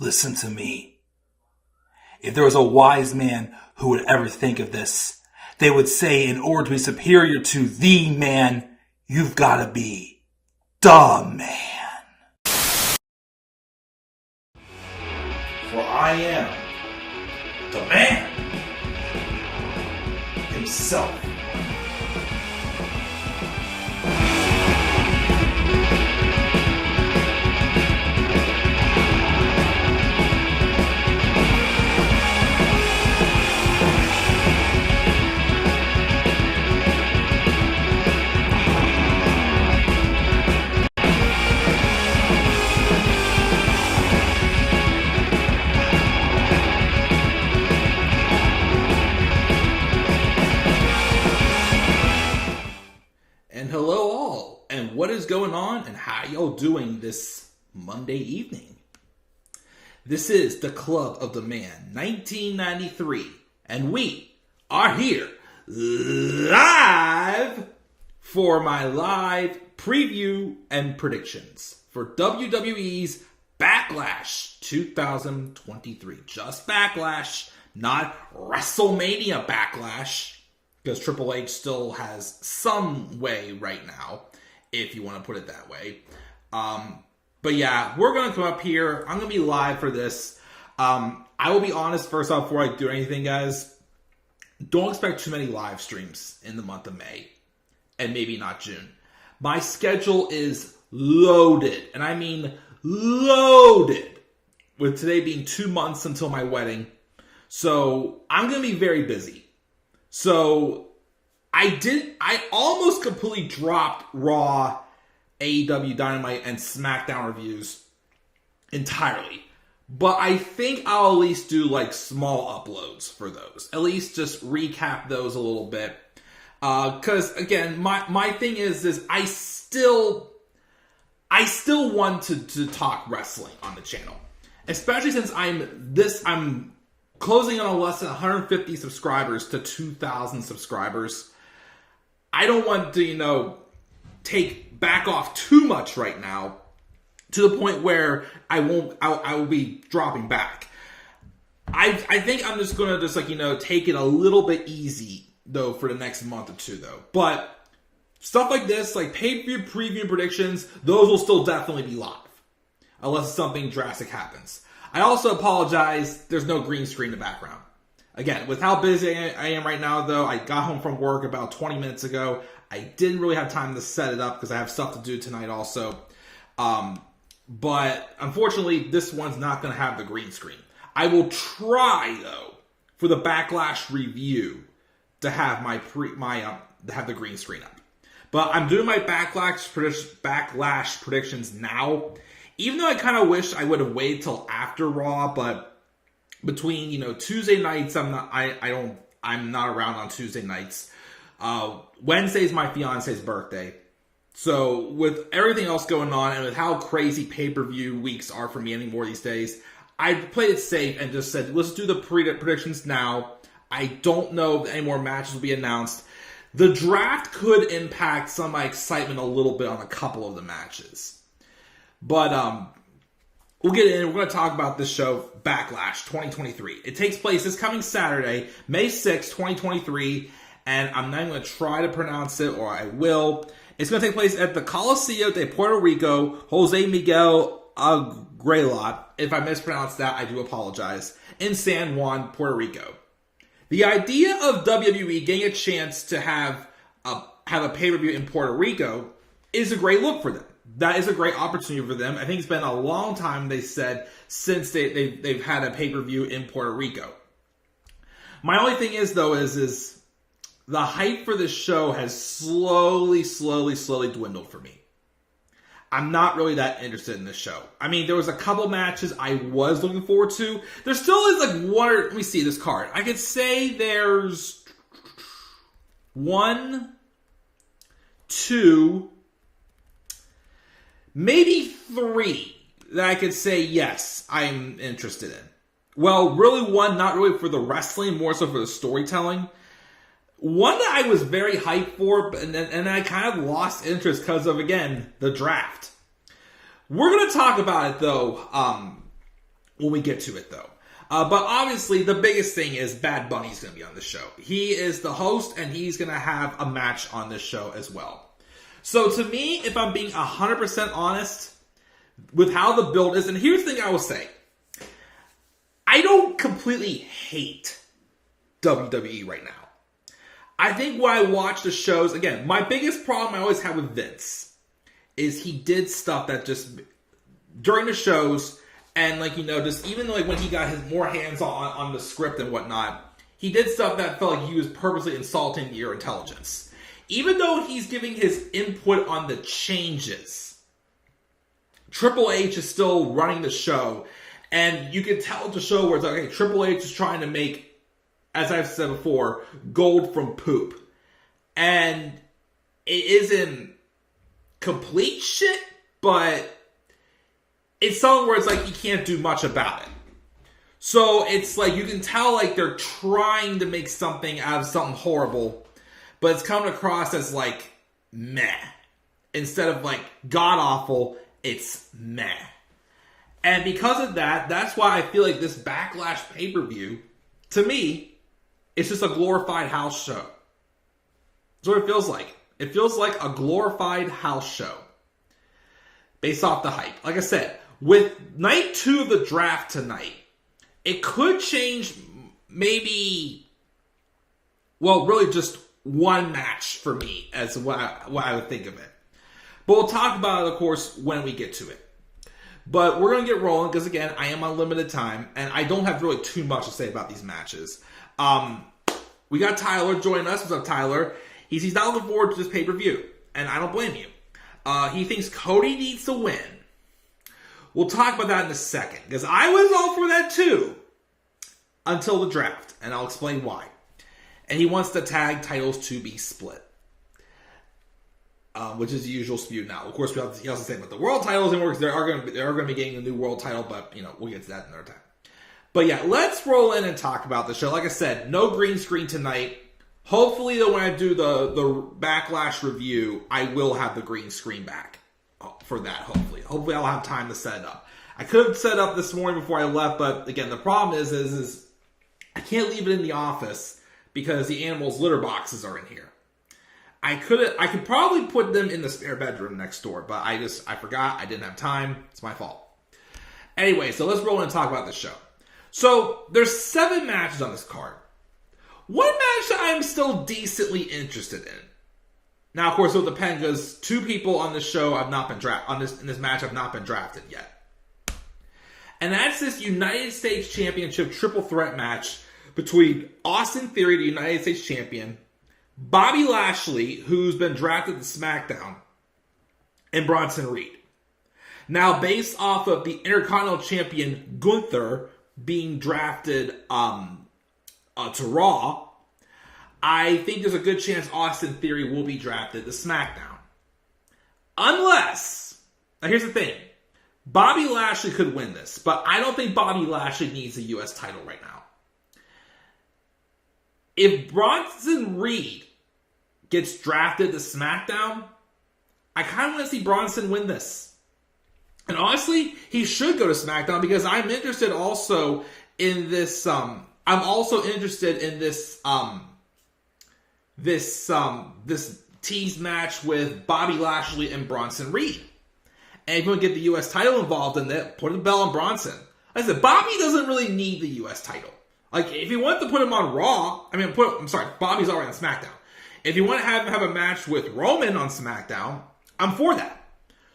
Listen to me. If there was a wise man who would ever think of this, they would say in order to be superior to the man, you've got to be the man. For I am the man himself. Hello all, and what is going on, and how y'all doing this Monday evening? This is the Club of the Man 1993, and we are here live for my live preview and predictions for WWE's Backlash 2023. Just Backlash, not WrestleMania Backlash. Because Triple H still has some way right now, if you want to put it that way. But yeah, we're going to come up here. I'm going to be live for this. I will be honest, first off, before I do anything, guys. Don't expect too many live streams in the month of May. And maybe not June. My schedule is loaded. And I mean loaded. With today being 2 months until my wedding. So I'm going to be very busy. So, I almost completely dropped Raw, AEW Dynamite, and SmackDown reviews entirely. But I think I'll at least do like small uploads for those. At least just recap those a little bit. Because again, my thing is I still want to talk wrestling on the channel. Especially since I'm closing on less than 150 subscribers to 2,000 subscribers. I don't want to, take back off too much right now to the point where I will be dropping back. I think I'm just going to take it a little bit easy though for the next month or two though. But stuff like this, like pay-per-view preview predictions, those will still definitely be live. Unless something drastic happens. I also apologize, there's no green screen in the background. Again, with how busy I am right now, though, I got home from work about 20 minutes ago. I didn't really have time to set it up because I have stuff to do tonight also. But unfortunately, this one's not going to have the green screen. I will try, though, for the Backlash review to have have the green screen up. But I'm doing my Backlash predictions now. Even though I kind of wish I would have waited till after Raw, but between Tuesday nights, I'm not around on Tuesday nights. Wednesday's my fiance's birthday, so with everything else going on and with how crazy pay-per-view weeks are for me anymore these days, I played it safe and just said let's do the predictions now. I don't know if any more matches will be announced. The draft could impact some of my excitement a little bit on a couple of the matches. But we'll get in. We're going to talk about this show, Backlash 2023. It takes place this coming Saturday, May 6, 2023. And I'm not even going to try to pronounce it, or I will. It's going to take place at the Coliseo de Puerto Rico, Jose Miguel Agrelot. If I mispronounced that, I do apologize. In San Juan, Puerto Rico. The idea of WWE getting a chance to have a pay-per-view in Puerto Rico is a great look for them. That is a great opportunity for them. I think it's been a long time, they said, since they've had a pay-per-view in Puerto Rico. My only thing is, though, is the hype for this show has slowly dwindled for me. I'm not really that interested in this show. I mean, there was a couple matches I was looking forward to. There still is like one, let me see this card. I could say there's 1, 2... maybe 3 that I could say, yes, I'm interested in. Well, really 1, not really for the wrestling, more so for the storytelling. One that I was very hyped for, and I kind of lost interest because of, again, the draft. We're going to talk about it, though, when we get to it, though. But obviously, the biggest thing is Bad Bunny's going to be on the show. He is the host, and he's going to have a match on this show as well. So to me, if I'm being 100% honest with how the build is, and here's the thing I will say. I don't completely hate WWE right now. I think when I watch the shows, again, my biggest problem I always have with Vince is he did stuff that just, during the shows, and just even when he got his more hands on the script and whatnot, he did stuff that felt like he was purposely insulting your intelligence. Even though he's giving his input on the changes, Triple H is still running the show, and you can tell it's a show where it's like, okay, Triple H is trying to make, as I've said before, gold from poop. And it isn't complete shit, but it's something where it's like you can't do much about it. So it's like you can tell like they're trying to make something out of something horrible, but it's coming across as like meh. Instead of like god-awful, it's meh. And because of that, that's why I feel like this Backlash pay-per-view, to me, it's just a glorified house show. That's what it feels like. It feels like a glorified house show. Based off the hype. Like I said, with night 2 of the draft tonight, it could change maybe, well, really just one match for me as what I would think of it. But we'll talk about it, of course, when we get to it. But we're going to get rolling because, again, I am on limited time, and I don't have really too much to say about these matches. We got Tyler joining us. What's up, Tyler? He's not looking forward to this pay-per-view, and I don't blame you. He thinks Cody needs to win. We'll talk about that in a second, because I was all for that too, until the draft, and I'll explain why. And he wants the tag titles to be split, which is the usual spew now. Of course, he also said about the world titles, and they are going to be getting a new world title, but we'll get to that another time. But yeah, let's roll in and talk about the show. Like I said, no green screen tonight. Hopefully, though, when I do the Backlash review, I will have the green screen back for that, hopefully I'll have time to set it up. I could have set it up this morning before I left, but again, the problem is I can't leave it in the office because the animals' litter boxes are in here. I could probably put them in the spare bedroom next door, but I forgot. I didn't have time. It's my fault. Anyway, so let's roll in and talk about the show. So there's 7 matches on this card. One match I'm still decently interested in. Now, of course, it'll depend because 2 people on this show have not been in this match have not been drafted yet. And that's this United States Championship triple threat match between Austin Theory, the United States Champion, Bobby Lashley, who's been drafted to SmackDown, and Bronson Reed. Now, based off of the Intercontinental Champion Gunther being drafted to Raw, I think there's a good chance Austin Theory will be drafted to SmackDown. Unless, now here's the thing, Bobby Lashley could win this, but I don't think Bobby Lashley needs a U.S. title right now. If Bronson Reed gets drafted to SmackDown, I kind of want to see Bronson win this. And honestly, he should go to SmackDown because I'm interested also in this, I'm also interested in this tease match with Bobby Lashley and Bronson Reed. And if you want to get the U.S. title involved in that, put the bell on Bronson. Like I said, Bobby doesn't really need the U.S. title. Like, if you want to put him on Raw, Bobby's already on SmackDown. If you want to have a match with Roman on SmackDown, I'm for that.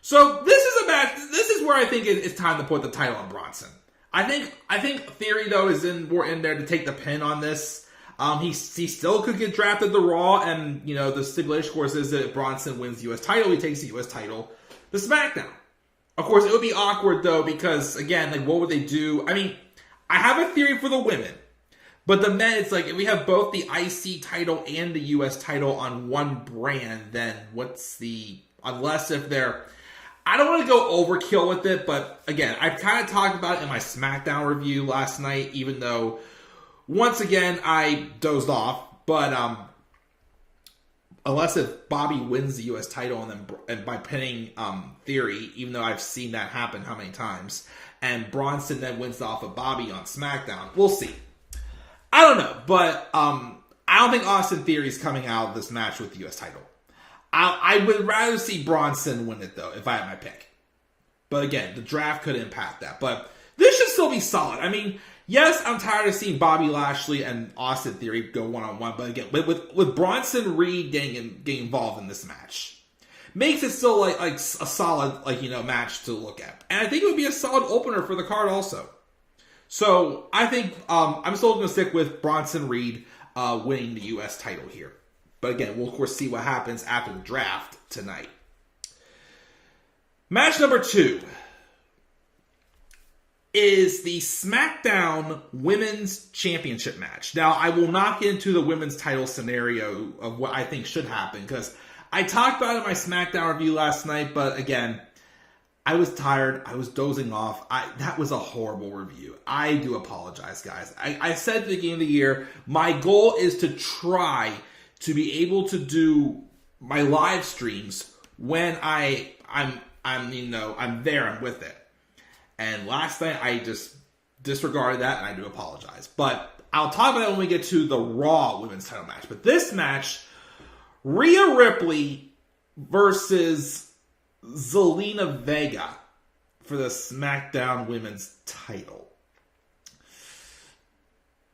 So this is a match. This is where I think it's time to put the title on Bronson. I think Theory though is more in there to take the pin on this. He still could get drafted to Raw, and the stipulation, of course, is that if Bronson wins the U.S. title, he takes the U.S. title to SmackDown. Of course, it would be awkward though because again, like what would they do? I mean, I have a theory for the women, but the men, it's like if we have both the IC title and the U.S. title on one brand, then unless if they're. I don't want to go overkill with it, but again, I kind of talked about it in my SmackDown review last night, even though, once again, I dozed off. But unless if Bobby wins the U.S. title and by pinning Theory, even though I've seen that happen how many times, and Bronson then wins off of Bobby on SmackDown. We'll see. I don't know, but I don't think Austin Theory's coming out of this match with the U.S. title. I would rather see Bronson win it, though, if I had my pick. But again, the draft could impact that. But this should still be solid. I mean, yes, I'm tired of seeing Bobby Lashley and Austin Theory go one-on-one. But again, with Bronson Reed getting involved in this match, makes it still like a solid match to look at. And I think it would be a solid opener for the card also. So I think I'm still going to stick with Bronson Reed winning the U.S. title here. But again, we'll of course see what happens after the draft tonight. Match number 2 is the SmackDown Women's Championship match. Now, I will not get into the women's title scenario of what I think should happen, because I talked about it in my SmackDown review last night, but again, I was tired. I was dozing off. That was a horrible review. I do apologize, guys. I said at the beginning of the year, my goal is to try to be able to do my live streams when I'm there, I'm with it. And last night I just disregarded that, and I do apologize. But I'll talk about that when we get to the Raw Women's title match. But this match, Rhea Ripley versus Zelina Vega for the SmackDown Women's title.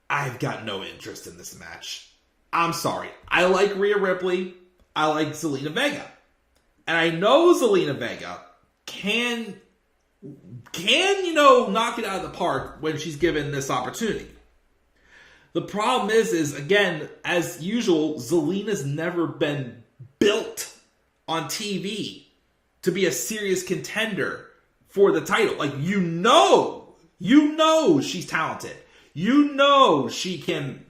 I've got no interest in this match. I'm sorry. I like Rhea Ripley. I like Zelina Vega. And I know Zelina Vega can knock it out of the park when she's given this opportunity. The problem is again, as usual, Zelina's never been built on TV to be a serious contender for the title. Like, you know she's talented. You know she can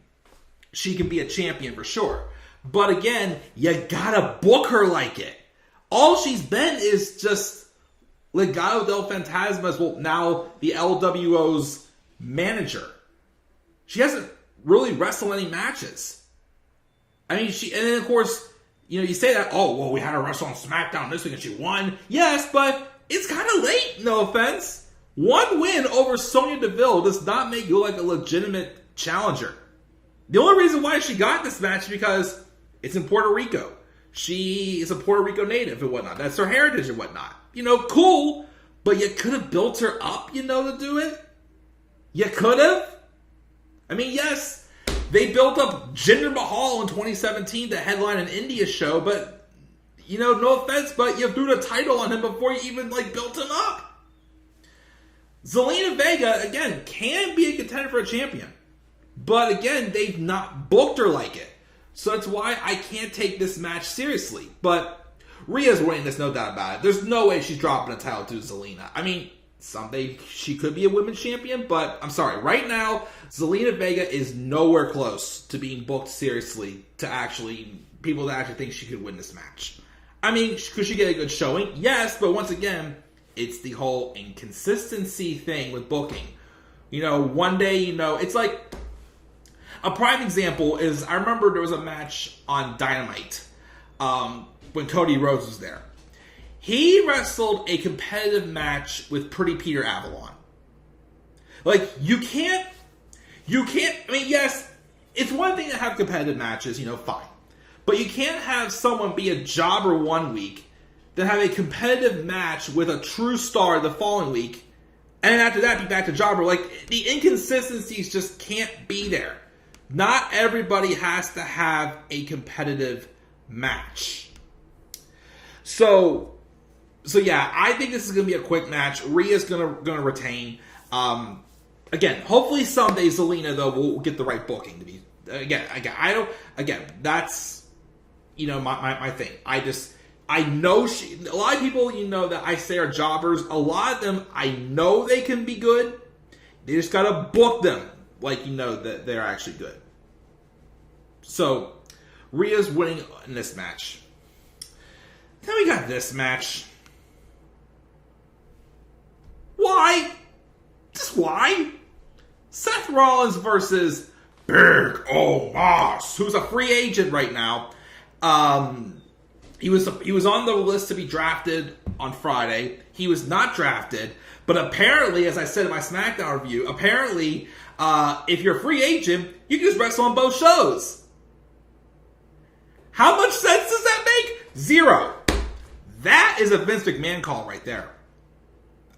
be a champion for sure. But again, you gotta book her like it. All she's been is just Legado del Fantasma, as well, now the LWO's manager. She hasn't really wrestled any matches. I mean, and then of course, you say that, oh, well, we had her wrestle on SmackDown this week and she won. Yes, but it's kind of late, no offense. One win over Sonya Deville does not make you like a legitimate challenger. The only reason why she got this match is because it's in Puerto Rico. She is a Puerto Rico native and whatnot. That's her heritage and whatnot. Cool, but you could have built her up, to do it. You could have. I mean, yes, they built up Jinder Mahal in 2017 to headline an India show, but, no offense, but you threw the title on him before you even, built him up. Zelina Vega, again, can be a contender for a champion. But again, they've not booked her like it. So that's why I can't take this match seriously. But Rhea's winning this, no doubt about it. There's no way she's dropping a title to Zelina. I mean, someday she could be a women's champion, but I'm sorry. Right now, Zelina Vega is nowhere close to being booked seriously to people that actually think she could win this match. I mean, could she get a good showing? Yes, but once again, it's the whole inconsistency thing with booking. One day, it's like, a prime example is, I remember there was a match on Dynamite when Cody Rhodes was there. He wrestled a competitive match with Pretty Peter Avalon. You can't, I mean, yes, it's one thing to have competitive matches, fine. But you can't have someone be a jobber one week, then have a competitive match with a true star the following week, and after that be back to jobber. The inconsistencies just can't be there. Not everybody has to have a competitive match. So yeah, I think this is going to be a quick match. Rhea's going to retain. Again, hopefully someday Zelina, though, will get the right booking to be. That's my thing. I know a lot of people that I say are jobbers. A lot of them, I know they can be good. They just got to book them that they're actually good. So, Rhea's winning in this match. Then we got this match. Why? Just why? Seth Rollins versus Big Omos, who's a free agent right now. He was on the list to be drafted on Friday. He was not drafted, but apparently, as I said in my SmackDown review, apparently, if you're a free agent, you can just wrestle on both shows. How much sense does that make? Zero. That is a Vince McMahon call right there.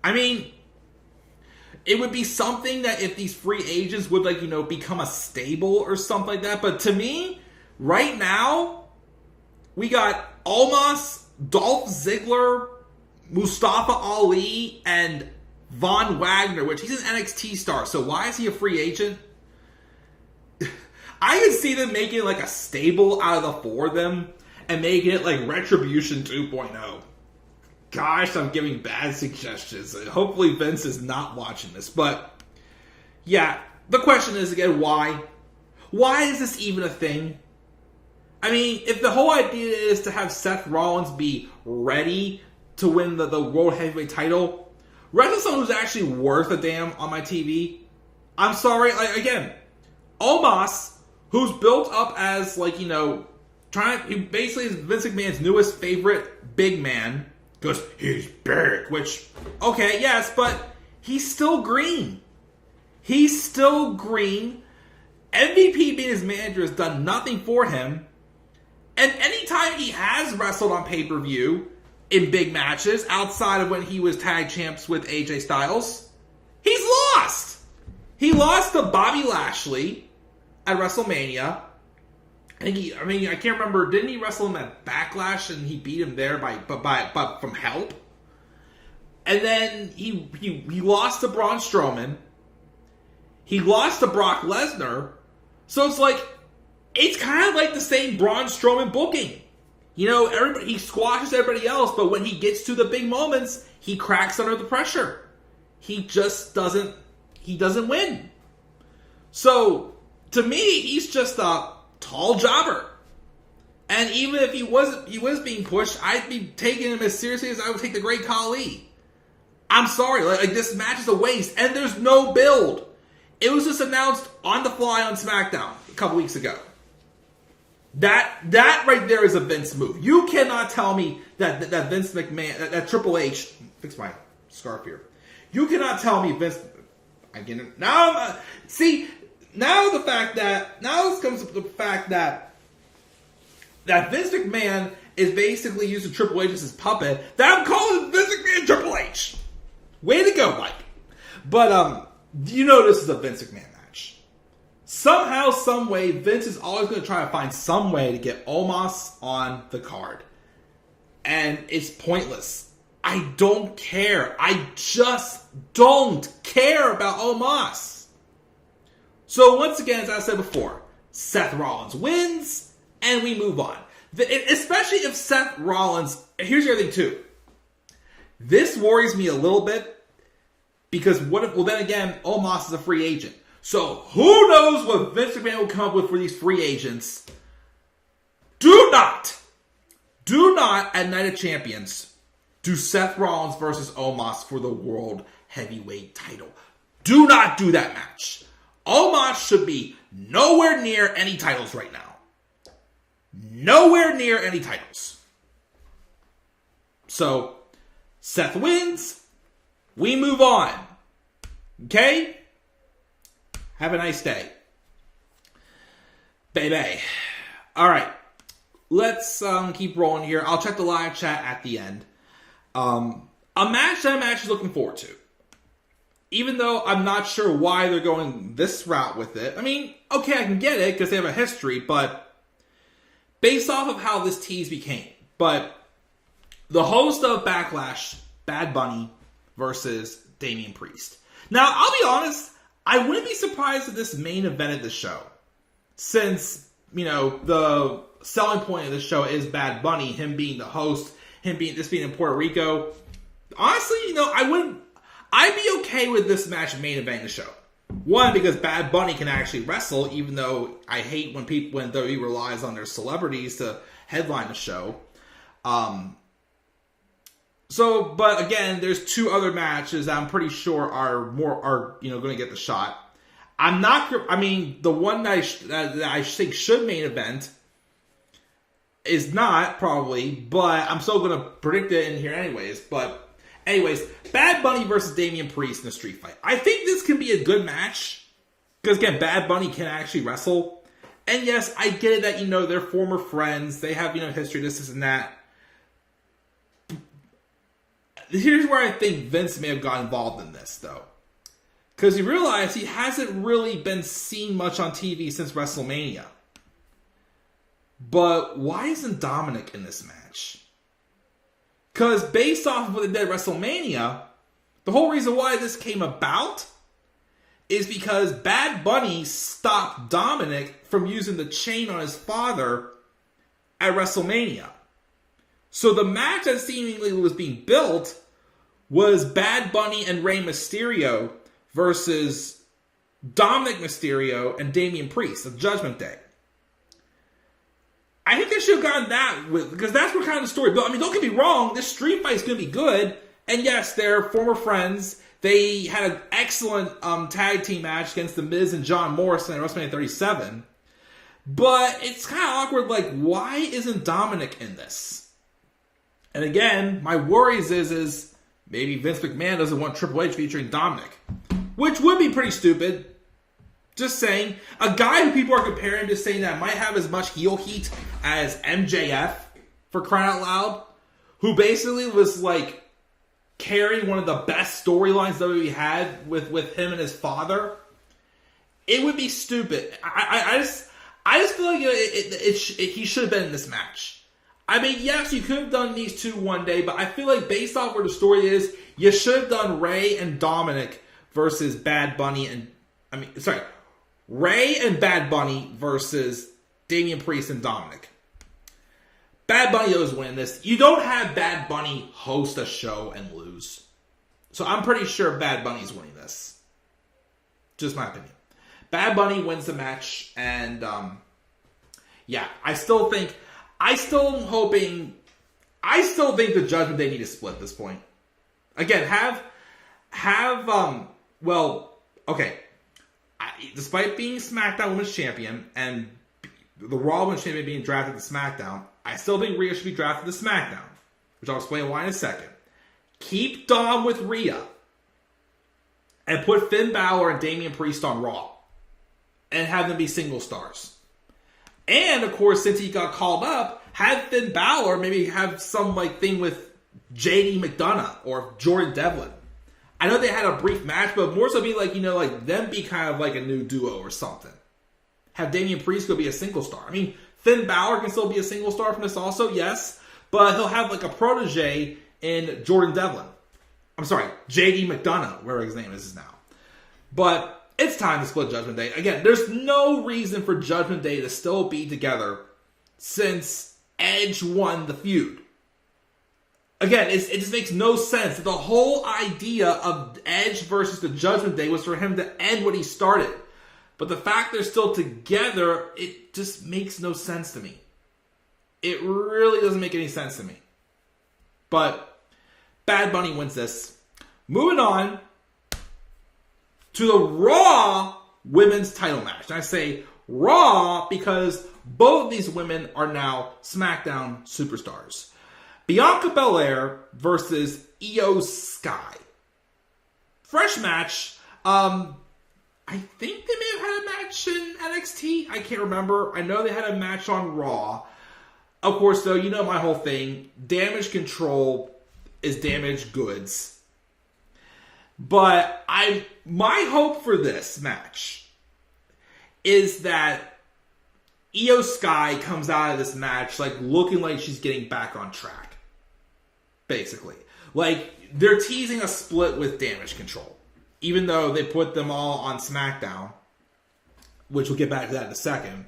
I mean, it would be something that if these free agents would, like, become a stable or something like that. But to me, right now, we got Omos, Dolph Ziggler, Mustafa Ali, and Von Wagner, which he's an NXT star. So why is he a free agent? I could see them making like a stable out of the four of them and making it like Retribution 2.0. Gosh, I'm giving bad suggestions. Hopefully Vince is not watching this. But, yeah, the question is, again, why? Why is this even a thing? I mean, if the whole idea is to have Seth Rollins be ready to win the World Heavyweight title, wrestle someone who's actually worth a damn on my TV. I'm sorry, like, again, Omos, who's built up as, like, he basically is Vince McMahon's newest favorite big man, because he's big, which, okay, yes, but he's still green. He's still green. MVP being his manager has done nothing for him. And anytime he has wrestled on pay-per-view in big matches, outside of when he was tag champs with AJ Styles, he's lost. He lost to Bobby Lashley at WrestleMania. I can't remember. Didn't he wrestle him at Backlash and he beat him there by from help? And then he lost to Braun Strowman. He lost to Brock Lesnar. So it's like, it's kind of like the same Braun Strowman booking. Everybody, he squashes everybody else, but when he gets to the big moments, he cracks under the pressure. He just doesn't win. So, to me, he's just a tall jobber. And even if he was being pushed, I'd be taking him as seriously as I would take the Great Khali. I'm sorry, like this match is a waste, and there's no build. It was just announced on the fly on SmackDown a couple weeks ago. That right there is a Vince move. You cannot tell me that Vince McMahon, that Triple H, fix my scarf here. You cannot tell me Vince. Now this comes to the fact that Vince McMahon is basically using Triple H as his puppet. That I'm calling Vince McMahon Triple H. Way to go, Mike. But this is a Vince McMahon match. Somehow, some way, Vince is always going to try to find some way to get Omos on the card. And it's pointless. I don't care. I just don't care about Omos. So once again, as I said before, Seth Rollins wins, and we move on. Especially if Seth Rollins... Here's the other thing, too. This worries me a little bit, because then again, Omos is a free agent. So who knows what Vince McMahon will come up with for these free agents. Do not at Night of Champions do Seth Rollins versus Omos for the World Heavyweight title. Do not do that match. Omos should be nowhere near any titles right now. Nowhere near any titles. So, Seth wins. We move on. Okay? Have a nice day. Baby. Alright. Let's keep rolling here. I'll check the live chat at the end. A match that I'm actually looking forward to. Even though I'm not sure why they're going this route with it. I mean, okay, I can get it because they have a history, but based off of how this tease became. But the host of Backlash, Bad Bunny, versus Damian Priest. Now, I'll be honest, I wouldn't be surprised if this main evented the show. Since, the selling point of the show is Bad Bunny, him being the host, being in Puerto Rico. Honestly, I'd be okay with this match main eventing the show. One, because Bad Bunny can actually wrestle, even though I hate when WWE relies on their celebrities to headline the show. But again, there's two other matches that I'm pretty sure are going to get the shot. The one that I think should main event is not, probably, but I'm still going to predict it in here anyways. But anyways, Bad Bunny versus Damian Priest in a street fight. I think this can be a good match. Because again, Bad Bunny can actually wrestle. And yes, I get it that, they're former friends. They have, history, this and that. Here's where I think Vince may have got involved in this, though. Because you realize he hasn't really been seen much on TV since WrestleMania. But why isn't Dominic in this match? Because based off of what they did at WrestleMania, the whole reason why this came about is because Bad Bunny stopped Dominic from using the chain on his father at WrestleMania. So the match that seemingly was being built was Bad Bunny and Rey Mysterio versus Dominic Mysterio and Damian Priest of Judgment Day. I think they should have gotten that because that's what kind of the story. But don't get me wrong, this street fight is going to be good. And yes, they're former friends. They had an excellent tag team match against The Miz and John Morrison at WrestleMania 37. But it's kind of awkward. Why isn't Dominic in this? And again, my worries is maybe Vince McMahon doesn't want Triple H featuring Dominic, which would be pretty stupid. Just saying. A guy who people are comparing to saying that might have as much heel heat as MJF, for crying out loud, who basically was carrying one of the best storylines WWE had with him and his father. It would be stupid. I just feel like he should have been in this match. Yes, you could have done these two one day, but I feel like based off where the story is, you should have done Ray and Dominic versus Bad Bunny Ray and Bad Bunny versus Damian Priest and Dominic. Bad Bunny is winning this. You don't have Bad Bunny host a show and lose. So I'm pretty sure Bad Bunny's winning this. Just my opinion. Bad Bunny wins the match, and I still think the Judgment Day need to split at this point. Again, despite being SmackDown Women's Champion and the Raw Women's Champion being drafted to SmackDown, I still think Rhea should be drafted to SmackDown, which I'll explain why in a second. Keep Dom with Rhea and put Finn Balor and Damian Priest on Raw and have them be single stars. And, of course, since he got called up, have Finn Balor maybe have some thing with JD McDonough or Jordan Devlin. I know they had a brief match, but more so be them be kind of like a new duo or something. Have Damian Priest go be a single star. Finn Balor can still be a single star from this also, yes. But he'll have a protege in Jordan Devlin. I'm sorry, JD McDonough, whatever his name is now. But it's time to split Judgment Day. Again, there's no reason for Judgment Day to still be together since Edge won the feud. Again, it just makes no sense. The whole idea of Edge versus the Judgment Day was for him to end what he started. But the fact they're still together, it just makes no sense to me. It really doesn't make any sense to me. But Bad Bunny wins this. Moving on to the Raw Women's title match. And I say Raw because both of these women are now SmackDown superstars. Bianca Belair versus Io Sky. Fresh match. I think they may have had a match in NXT. I can't remember. I know they had a match on Raw. Of course, though, my whole thing. Damage control is damaged goods. But my hope for this match is that Io Sky comes out of this match looking like she's getting back on track. Basically. They're teasing a split with Damage Control. Even though they put them all on SmackDown. Which we'll get back to that in a second.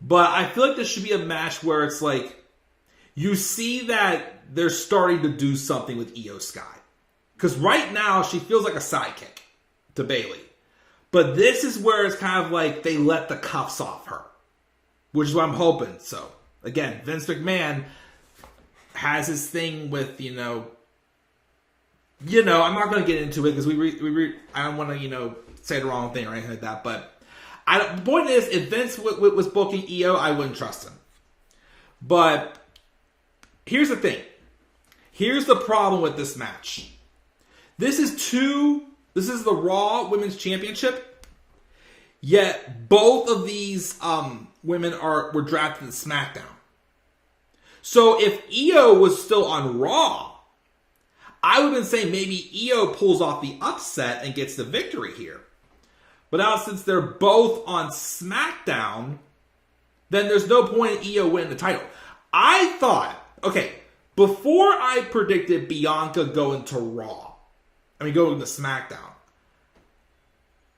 But I feel like this should be a match where it's you see that they're starting to do something with Io Sky. Because right now, she feels like a sidekick to Bayley. But this is where it's kind of they let the cuffs off her. Which is what I'm hoping. So, again, Vince McMahon has his thing with, I'm not going to get into it because I don't want to, say the wrong thing or anything like that. But the point is, if Vince was booking Io, I wouldn't trust him. But here's the thing. Here's the problem with this match. This is the Raw Women's Championship. Yet both of these women were drafted to SmackDown. So if Io was still on Raw, I would have been saying maybe Io pulls off the upset and gets the victory here. But now since they're both on SmackDown, then there's no point in Io winning the title. I thought, okay, before I predicted Bianca going to going to SmackDown,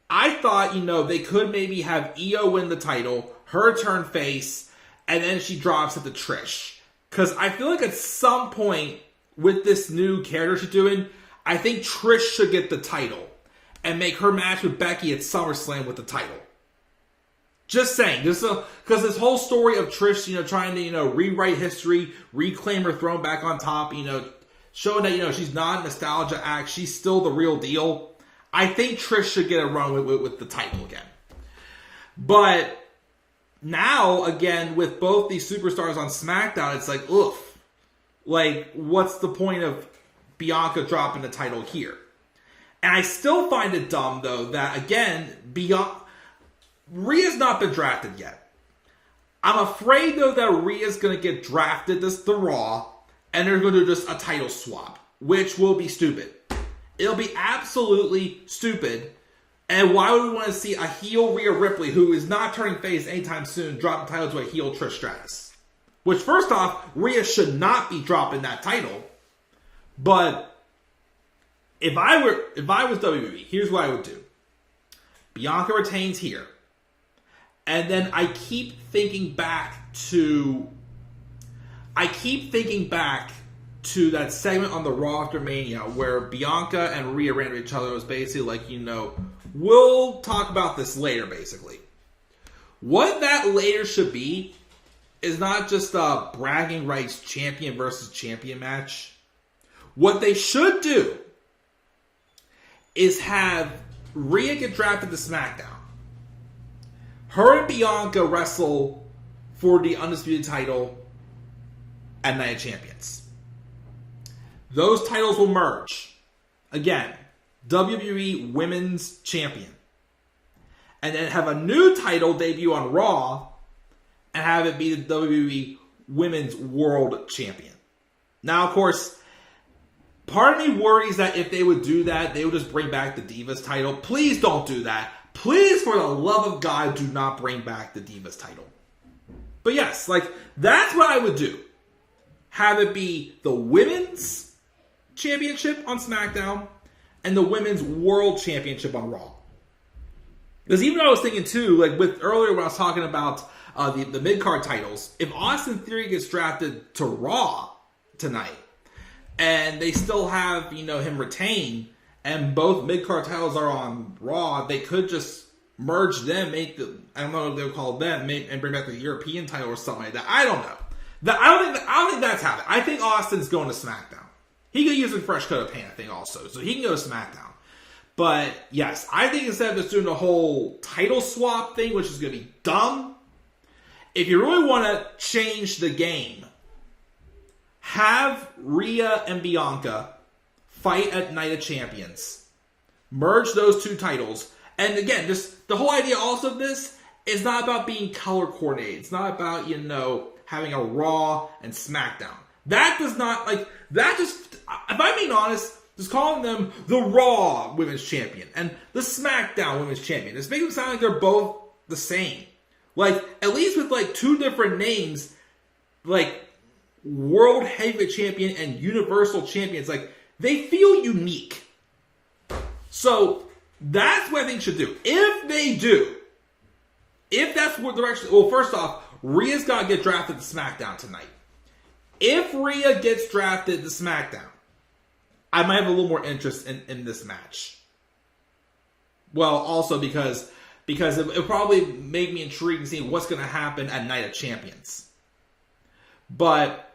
I thought, they could maybe have Io win the title, her turn face, and then she drops it to Trish. Because I feel like at some point with this new character she's doing, I think Trish should get the title and make her match with Becky at SummerSlam with the title. Just saying. Because this whole story of Trish, trying to, rewrite history, reclaim her throne back on top, showing that, she's not a nostalgia act, she's still the real deal. I think Trish should get a run with the title again. But now, again, with both these superstars on SmackDown, it's like, oof. Like, what's the point of Bianca dropping the title here? And I still find it dumb, though, that, again, Rhea's not been drafted yet. I'm afraid, though, that Rhea's going to get drafted to Raw, and they're going to do just a title swap, which will be stupid. It'll be absolutely stupid. And why would we want to see a heel Rhea Ripley, who is not turning face anytime soon, drop the title to a heel Trish Stratus? Which, first off, Rhea should not be dropping that title. But if I was WWE, here's what I would do. Bianca retains here. And then I keep thinking back to that segment on the Raw after Mania where Bianca and Rhea ran to each other. It was basically like, we'll talk about this later, basically. What that later should be is not just a bragging rights champion versus champion match. What they should do is have Rhea get drafted to SmackDown. Her and Bianca wrestle for the undisputed title at Night of Champions. Those titles will merge. Again, WWE Women's Champion. And then have a new title debut on Raw and have it be the WWE Women's World Champion. Now, of course, part of me worries that if they would do that, they would just bring back the Divas title. Please don't do that. Please, for the love of God, do not bring back the Divas title. But yes, that's what I would do. Have it be the Women's Championship on SmackDown and the Women's World Championship on Raw. Because even though I was thinking too, with earlier when I was talking about the mid-card titles, if Austin Theory gets drafted to Raw tonight, and they still have, him retain, and both mid-card titles are on Raw, they could just merge them, I don't know what they would call them, and bring back the European title or something like that. I don't know. I don't think that's happening. I think Austin's going to SmackDown. He could use a fresh coat of paint, I think, also. So he can go to SmackDown. But, yes, I think instead of just doing the whole title swap thing, which is going to be dumb, if you really want to change the game, have Rhea and Bianca fight at Night of Champions. Merge those two titles. And again, just the whole idea also of this is not about being color coordinated. It's not about, having a Raw and SmackDown. That does not, if I'm being honest, just calling them the Raw Women's Champion and the SmackDown Women's Champion. Just make them sound like they're both the same. At least with, two different names, World Heavyweight Champion and Universal Champions, they feel unique. So, that's what I think should do. If they do, if that's what direction, well, first off, Rhea's got to get drafted to SmackDown tonight. If Rhea gets drafted to SmackDown, I might have a little more interest in this match. Well, also because it'll probably make me intrigued to see what's going to happen at Night of Champions. But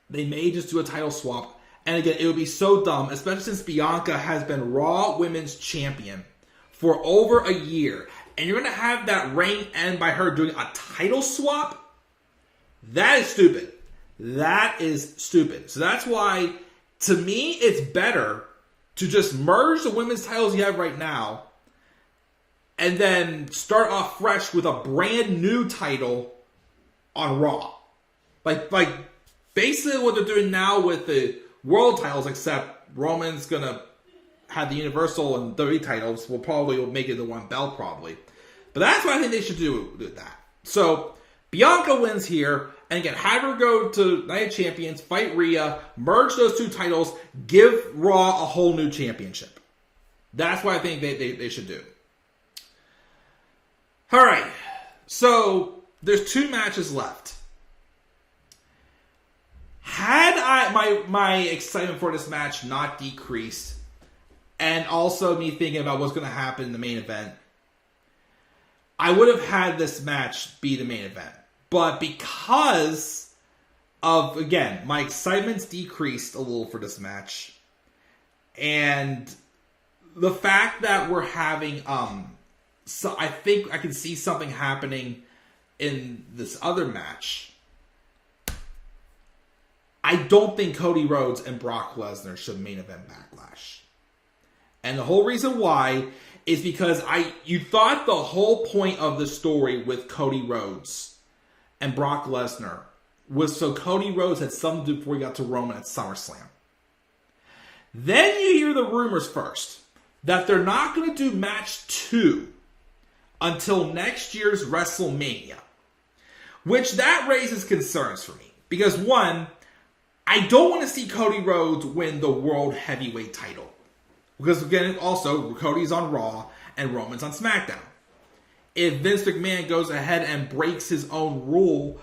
they may just do a title swap. And again, it would be so dumb, especially since Bianca has been Raw Women's Champion for over a year. And you're going to have that reign end by her doing a title swap? That is stupid. That is stupid. So that's why, to me, it's better to just merge the women's titles you have right now and then start off fresh with a brand new title on Raw. Like basically what they're doing now with the world titles, except Roman's going to have the Universal and WWE titles. Will probably make it the one belt, probably. But that's what I think they should do with that. So, Bianca wins here, and again, have her go to Night of Champions, fight Rhea, merge those two titles, give Raw a whole new championship. That's what I think they should do. Alright, so there's 2 matches left. Had my excitement for this match not decreased, and also me thinking about what's going to happen in the main event, I would have had this match be the main event. But because of, again, my excitement's decreased a little for this match, and the fact that we're having, so I think I can see something happening in this other match. I don't think Cody Rhodes and Brock Lesnar should main event Backlash. And the whole reason why is because you thought the whole point of the story with Cody Rhodes and Brock Lesnar was so Cody Rhodes had something to do before he got to Roman at SummerSlam. Then you hear the rumors first that they're not going to do match 2 until next year's WrestleMania. Which that raises concerns for me. Because one, I don't want to see Cody Rhodes win the World Heavyweight title. Because again, also, Cody's on Raw and Roman's on SmackDown. If Vince McMahon goes ahead and breaks his own rule,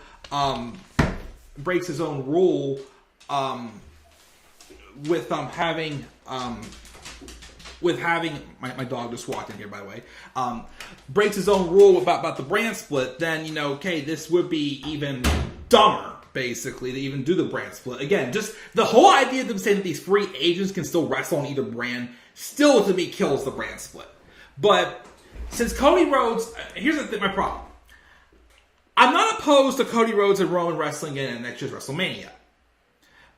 with having my dog just walked in here, by the way, breaks his own rule about the brand split, then this would be even dumber. Basically, to even do the brand split. Again, just the whole idea of them saying that these free agents can still wrestle on either brand still, to me, kills the brand split. But since Cody Rhodes, here's my problem. I'm not opposed to Cody Rhodes and Roman wrestling in next year's WrestleMania.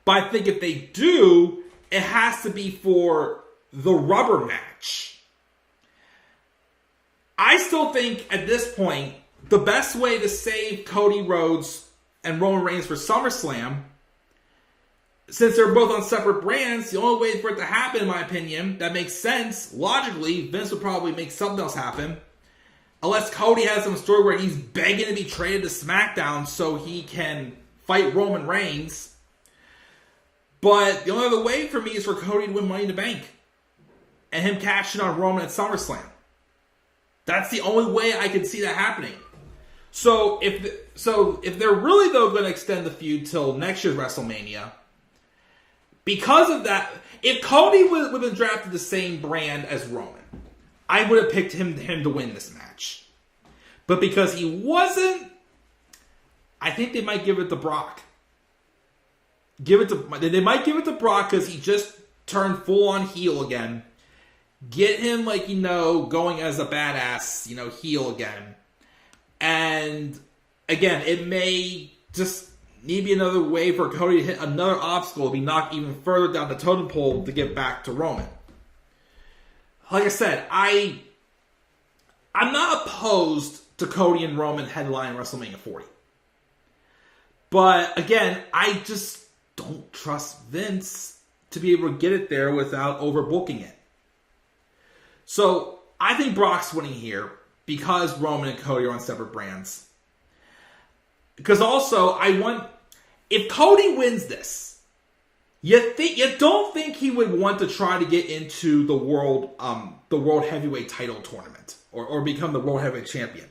But I think if they do, it has to be for the rubber match. I still think, at this point, the best way to save Cody Rhodes and Roman Reigns for SummerSlam, since they're both on separate brands, the only way for it to happen, in my opinion, that makes sense, logically, Vince would probably make something else happen, unless Cody has some story where he's begging to be traded to SmackDown so he can fight Roman Reigns. But the only other way for me is for Cody to win Money in the Bank, and him cashing on Roman at SummerSlam. That's the only way I can see that happening. So if they're really, though, going to extend the feud till next year's WrestleMania, because of that, if Cody would have been drafted the same brand as Roman, I would have picked him to win this match. But because he wasn't, I think they might give it to Brock. They might give it to Brock because he just turned full on heel again. Get him going as a badass, heel again. And again, it may just need to be another way for Cody to hit another obstacle, to be knocked even further down the totem pole to get back to Roman. Like I said, I'm not opposed to Cody and Roman headlining WrestleMania 40. But again, I just don't trust Vince to be able to get it there without overbooking it. So I think Brock's winning here, because Roman and Cody are on separate brands. Because also, if Cody wins this, you don't think he would want to try to get into the world heavyweight title tournament or become the world heavyweight champion.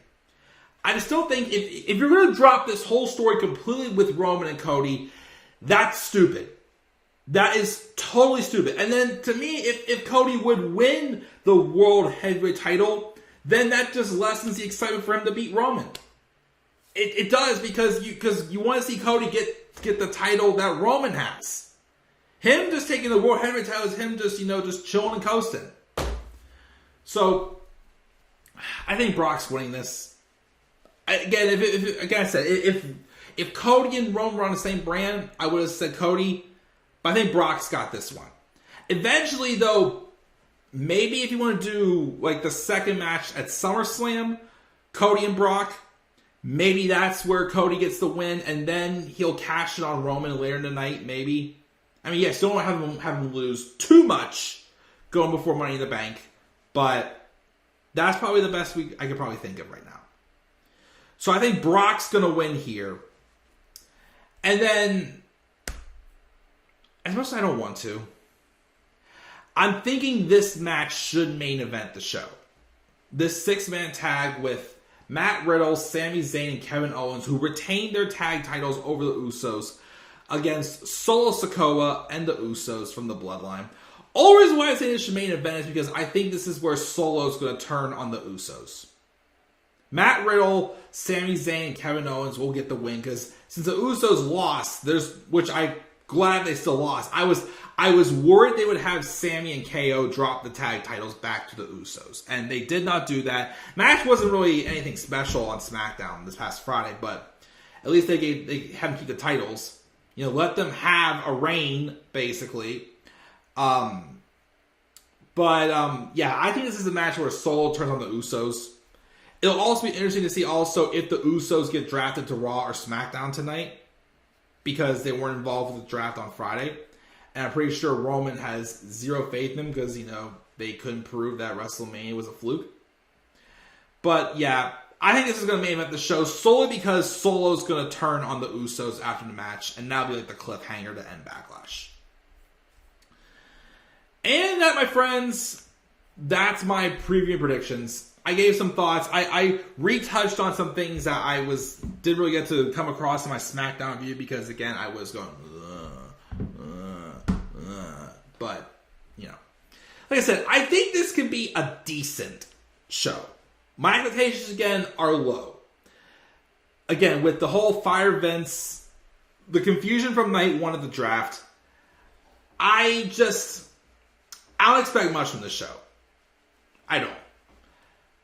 I still think if you're going to drop this whole story completely with Roman and Cody, that's stupid. That is totally stupid. And then to me, if Cody would win the world heavyweight title, then that just lessens the excitement for him to beat Roman. It does, because you want to see Cody get the title that Roman has. Him just taking the World Heavyweight title is him just chilling and coasting. So I think Brock's winning this. Again, if If Cody and Roman were on the same brand, I would have said Cody. But I think Brock's got this one. Eventually, though, maybe if you want to do like the second match at SummerSlam, Cody and Brock, maybe that's where Cody gets the win, and then he'll cash it on Roman later in the night, maybe. I mean, yes, don't have him lose too much going before Money in the Bank, but that's probably the best I could probably think of right now. So I think Brock's going to win here. And then, as much as I don't want to, I'm thinking this match should main event the show. This 6-man tag with Matt Riddle, Sami Zayn, and Kevin Owens, who retained their tag titles over the Usos against Solo Sikoa and the Usos from the Bloodline. Only reason why I say this should main event is because I think this is where Solo's going to turn on the Usos. Matt Riddle, Sami Zayn, and Kevin Owens will get the win because since the Usos lost, which I'm glad they still lost. I was worried they would have Sami and KO drop the tag titles back to the Usos, and they did not do that. Match wasn't really anything special on SmackDown this past Friday, but at least they had them keep the titles. You know, let them have a reign, basically. Yeah, I think this is a match where Solo turns on the Usos. It'll also be interesting to see also if the Usos get drafted to Raw or SmackDown tonight, because they weren't involved with the draft on Friday. And I'm pretty sure Roman has zero faith in them because, you know, they couldn't prove that WrestleMania was a fluke. But yeah, I think this is going to main event the show solely because Solo's going to turn on the Usos after the match, and that'll be like the cliffhanger to end Backlash. And that, my friends, that's my preview predictions. I gave some thoughts. I retouched on some things that I didn't really get to come across in my SmackDown view because, again, I was going, but, you know. Like I said, I think this can be a decent show. My expectations, again, are low. Again, with the whole Fire Vince, the confusion from night one of the draft, I don't expect much from this show. I don't.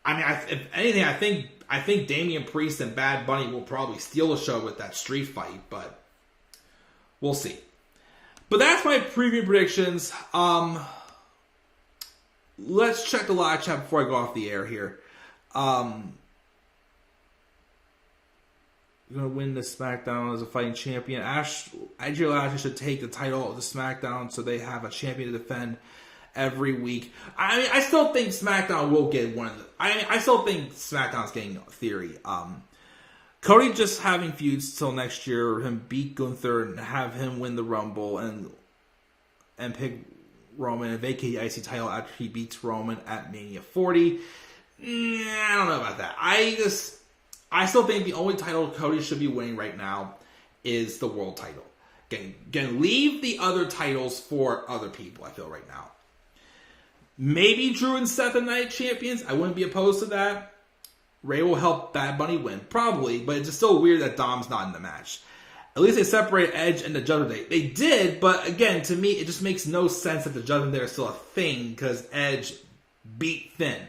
I mean, if anything, I think Damian Priest and Bad Bunny will probably steal the show with that street fight, but we'll see. But that's my preview predictions. Let's check the live chat before I go off the air here. Going to win the SmackDown as a fighting champion. AJ Lashley should take the title of the SmackDown so they have a champion to defend every week. I mean, I still think SmackDown will get one of the... I still think SmackDown's getting Theory. Cody just having feuds till next year, him beat Gunther and have him win the Rumble and pick Roman and vacate the IC title after he beats Roman at Mania 40. I don't know about that. I still think the only title Cody should be winning right now is the world title. Again, leave the other titles for other people, I feel, right now. Maybe Drew and Seth are night champions. I wouldn't be opposed to that. Ray will help Bad Bunny win, probably, but it's just still weird that Dom's not in the match. At least they separated Edge and the Judgment Day. They did, but again, to me, it just makes no sense that the Judgment Day is still a thing because Edge beat Finn.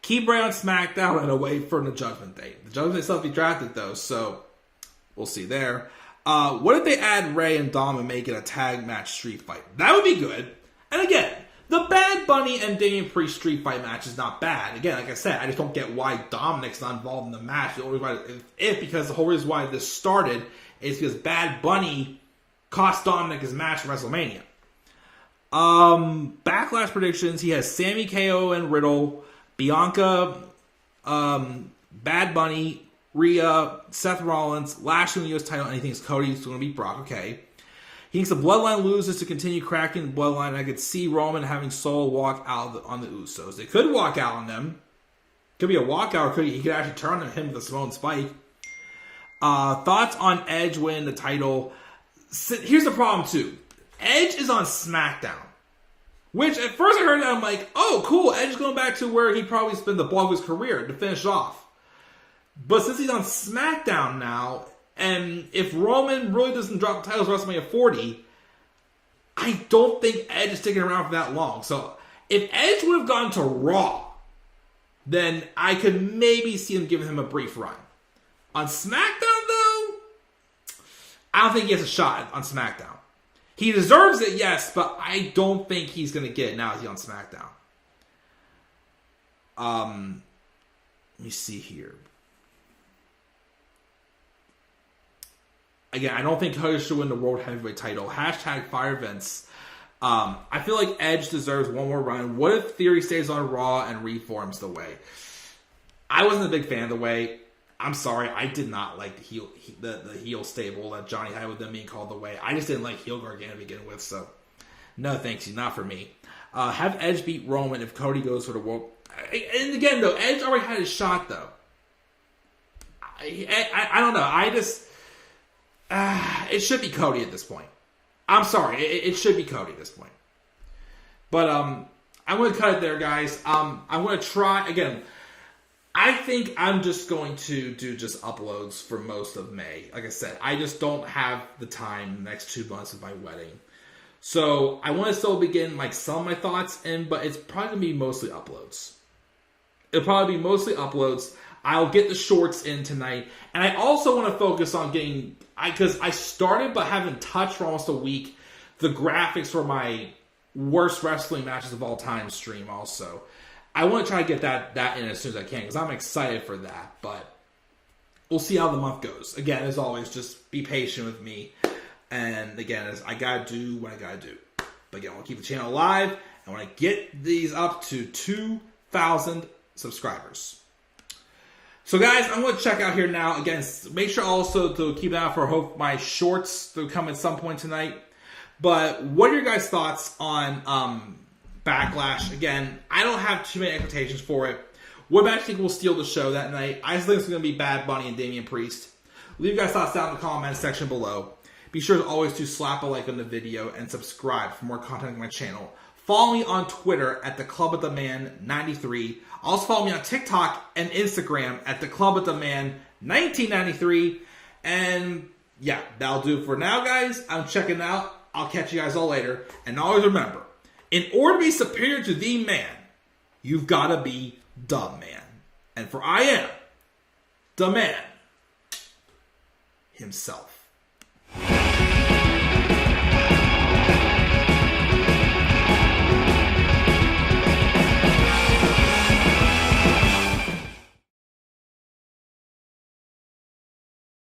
Keep Ray on SmackDown and away from the Judgment Day. The Judgment Day still have to be drafted, though, so we'll see there. What if they add Ray and Dom and make it a tag match street fight? That would be good. And again, the Bad Bunny and Damian Priest street fight match is not bad. Again, like I said, I just don't get why Dominic's not involved in the match. The only reason because the whole reason why this started is because Bad Bunny cost Dominic his match at WrestleMania. Backlash predictions. He has Sami, KO, and Riddle, Bianca, Bad Bunny, Rhea, Seth Rollins, Lashley in the U.S. title, and he thinks Cody's going to beat Brock. Okay. He thinks the Bloodline loses to continue cracking the Bloodline. I could see Roman having Solo walk out on the Usos. They could walk out on them. Could be a walkout, or he could actually turn on him with a Simone Spike. Thoughts on Edge winning the title? Here's the problem, too. Edge is on SmackDown. Which, at first I heard that, I'm like, oh, cool. Edge is going back to where he probably spent the bulk of his career to finish off. But since he's on SmackDown now, and if Roman really doesn't drop the titles WrestleMania 40, I don't think Edge is sticking around for that long. So, if Edge would have gone to Raw, then I could maybe see them giving him a brief run. On SmackDown, though, I don't think he has a shot on SmackDown. He deserves it, yes, but I don't think he's going to get it now as he's on SmackDown. Let me see here. Again, I don't think Cody should win the World Heavyweight title. Hashtag Fire Vince. I feel like Edge deserves one more run. What if Theory stays on Raw and reforms the Way? I wasn't a big fan of the Way. I'm sorry, I did not like the heel stable that Johnny had with them being called the Way. I just didn't like heel Gargano to begin with, so no thanks, not for me. Have Edge beat Roman if Cody goes for the World. And again, though, Edge already had his shot, though. I don't know. I just... it should be Cody at this point. I'm sorry. It should be Cody at this point. But I'm going to cut it there, guys. I'm going to try... Again, I think I'm just going to do just uploads for most of May. Like I said, I just don't have the time the next 2 months of my wedding. So I want to still begin like some of my thoughts in, but it's probably going to be mostly uploads. It'll probably be mostly uploads. I'll get the shorts in tonight. And I also want to focus on getting... Because I started but haven't touched for almost a week the graphics for my worst wrestling matches of all time stream also. I want to try to get that in as soon as I can because I'm excited for that. But we'll see how the month goes. Again, as always, just be patient with me. And again, I got to do what I got to do. But again, I want to keep the channel alive. I want to get these up to 2,000 subscribers. So guys, I'm going to check out here now. Again, make sure also to keep an eye out for my shorts to come at some point tonight. But what are your guys' thoughts on Backlash? Again, I don't have too many expectations for it. What match do you think will steal the show that night? I just think it's going to be Bad Bunny and Damian Priest. Leave your guys' thoughts down in the comment section below. Be sure to always slap a like on the video and subscribe for more content on my channel. Follow me on Twitter at TheClubWithTheMan93. Also follow me on TikTok and Instagram at TheClubWithTheMan1993. And yeah, that'll do it for now, guys. I'm checking out. I'll catch you guys all later. And always remember, in order to be superior to the man, you've got to be the man. And for I am the man himself.